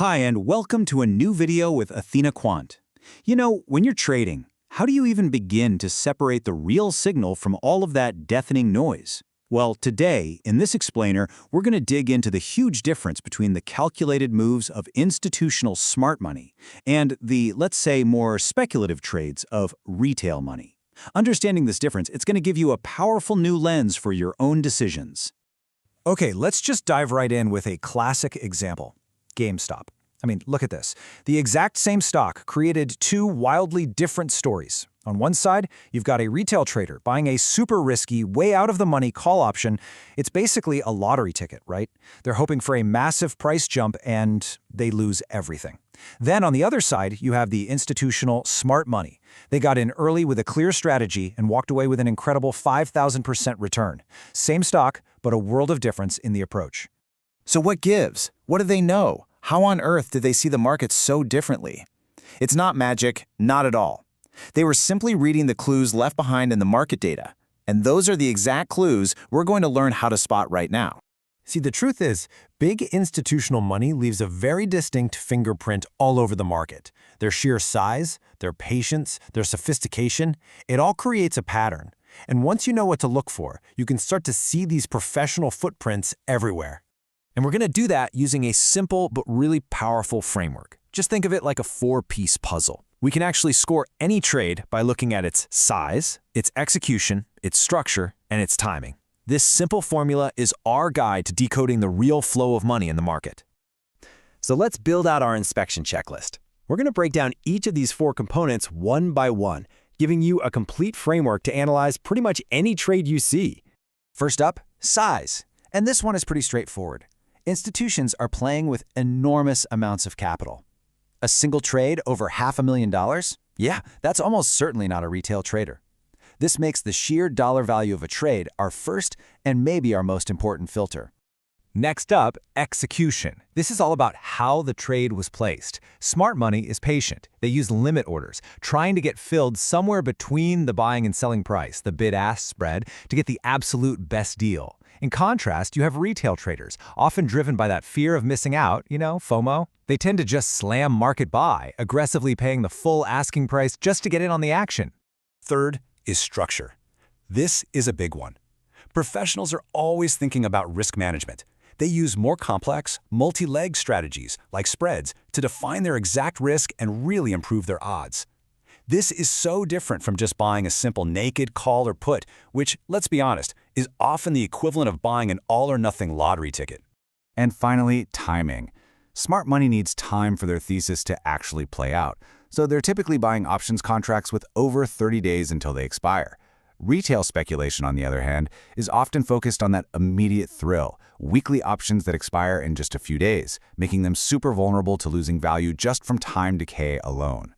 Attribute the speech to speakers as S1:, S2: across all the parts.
S1: Hi, and welcome to a new video with Athena Quant. When you're trading, how do you even begin to separate the real signal from all of that deafening noise? Well, today, in this explainer, we're going to dig into the huge difference between the calculated moves of institutional smart money and the, let's say, more speculative trades of retail money. Understanding this difference, it's going to give you a powerful new lens for your own decisions.
S2: Okay, let's just dive right in with a classic example. GameStop. Look at this. The exact same stock created two wildly different stories. On one side, you've got a retail trader buying a super risky, way out of the money call option. It's basically a lottery ticket, right? They're hoping for a massive price jump and they lose everything. Then on the other side, you have the institutional smart money. They got in early with a clear strategy and walked away with an incredible 5,000% return. Same stock, but a world of difference in the approach.
S3: So what gives? What do they know? How on earth did they see the market so differently? It's not magic, not at all. They were simply reading the clues left behind in the market data. And those are the exact clues we're going to learn how to spot right now.
S2: See, the truth is, big institutional money leaves a very distinct fingerprint all over the market. Their sheer size, their patience, their sophistication, it all creates a pattern. And once you know what to look for, you can start to see these professional footprints everywhere. And we're going to do that using a simple but really powerful framework. Just think of it like a four-piece puzzle. We can actually score any trade by looking at its size, its execution, its structure, and its timing. This simple formula is our guide to decoding the real flow of money in the market. So let's build out our inspection checklist. We're going to break down each of these four components one by one, giving you a complete framework to analyze pretty much any trade you see. First up, size. And this one is pretty straightforward. Institutions are playing with enormous amounts of capital. A single trade over $500,000? Yeah, that's almost certainly not a retail trader. This makes the sheer dollar value of a trade our first and maybe our most important filter. Next up, execution. This is all about how the trade was placed. Smart money is patient. They use limit orders, trying to get filled somewhere between the buying and selling price, the bid-ask spread, to get the absolute best deal. In contrast, you have retail traders, often driven by that fear of missing out, FOMO. They tend to just slam market buy, aggressively paying the full asking price just to get in on the action. Third is structure. This is a big one. Professionals are always thinking about risk management. They use more complex, multi-leg strategies, like spreads, to define their exact risk and really improve their odds. This is so different from just buying a simple naked call or put, which, let's be honest, is often the equivalent of buying an all-or-nothing lottery ticket.
S3: And finally, timing. Smart money needs time for their thesis to actually play out, so they're typically buying options contracts with over 30 days until they expire. Retail speculation, on the other hand, is often focused on that immediate thrill, weekly options that expire in just a few days, making them super vulnerable to losing value just from time decay alone.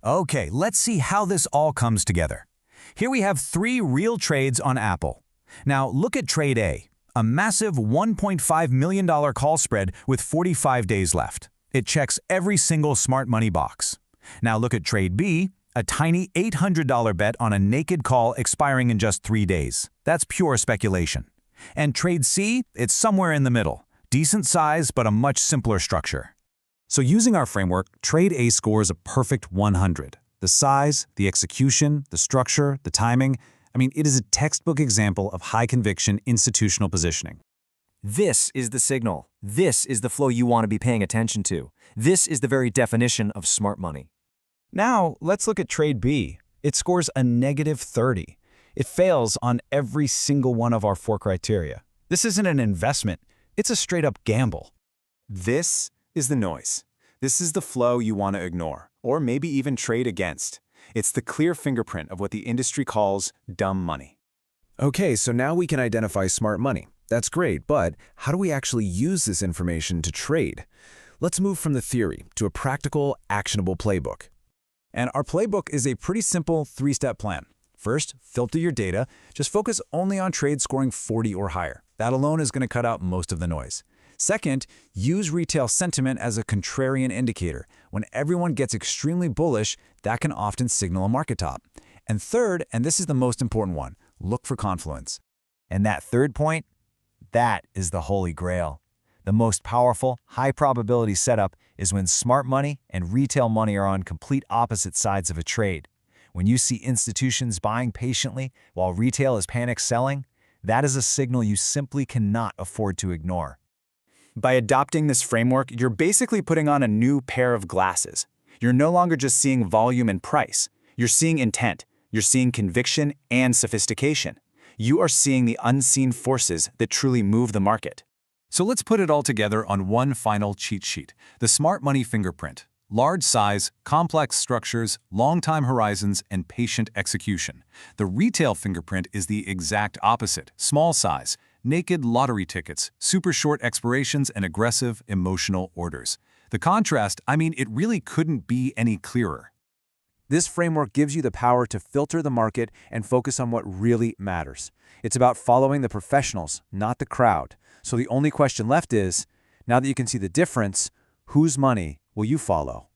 S2: Okay, let's see how this all comes together. Here we have three real trades on Apple. Now look at trade A, a massive $1.5 million call spread with 45 days left. It checks every single smart money box. Now look at trade B, a tiny $800 bet on a naked call expiring in just 3 days. That's pure speculation. And trade C, it's somewhere in the middle. Decent size, but a much simpler structure. So using our framework, trade A scores a perfect 100. The size, the execution, the structure, the timing, it is a textbook example of high-conviction institutional positioning.
S4: This is the signal. This is the flow you want to be paying attention to. This is the very definition of smart money.
S2: Now, let's look at trade B. It scores a -30. It fails on every single one of our four criteria. This isn't an investment. It's a straight-up gamble.
S3: This is the noise. This is the flow you want to ignore, or maybe even trade against. It's the clear fingerprint of what the industry calls dumb money.
S2: Okay, so now we can identify smart money. That's great, but how do we actually use this information to trade? Let's move from the theory to a practical, actionable playbook. And our playbook is a pretty simple three-step plan. First, filter your data. Just focus only on trades scoring 40 or higher. That alone is going to cut out most of the noise. Second, use retail sentiment as a contrarian indicator. When everyone gets extremely bullish, that can often signal a market top. And third, and this is the most important one, look for confluence. And that third point, that is the holy grail.
S4: The most powerful, high-probability setup is when smart money and retail money are on complete opposite sides of a trade. When you see institutions buying patiently while retail is panic selling, that is a signal you simply cannot afford to ignore.
S5: By adopting this framework, you're basically putting on a new pair of glasses. You're no longer just seeing volume and price. You're seeing intent. You're seeing conviction and sophistication. You are seeing the unseen forces that truly move the market.
S3: So let's put it all together on one final cheat sheet, the smart money fingerprint. Large size, complex structures, long time horizons, and patient execution. The retail fingerprint is the exact opposite, small size, naked lottery tickets, super short expirations, and aggressive, emotional orders. The contrast, it really couldn't be any clearer.
S4: This framework gives you the power to filter the market and focus on what really matters. It's about following the professionals, not the crowd. So the only question left is, now that you can see the difference, whose money will you follow?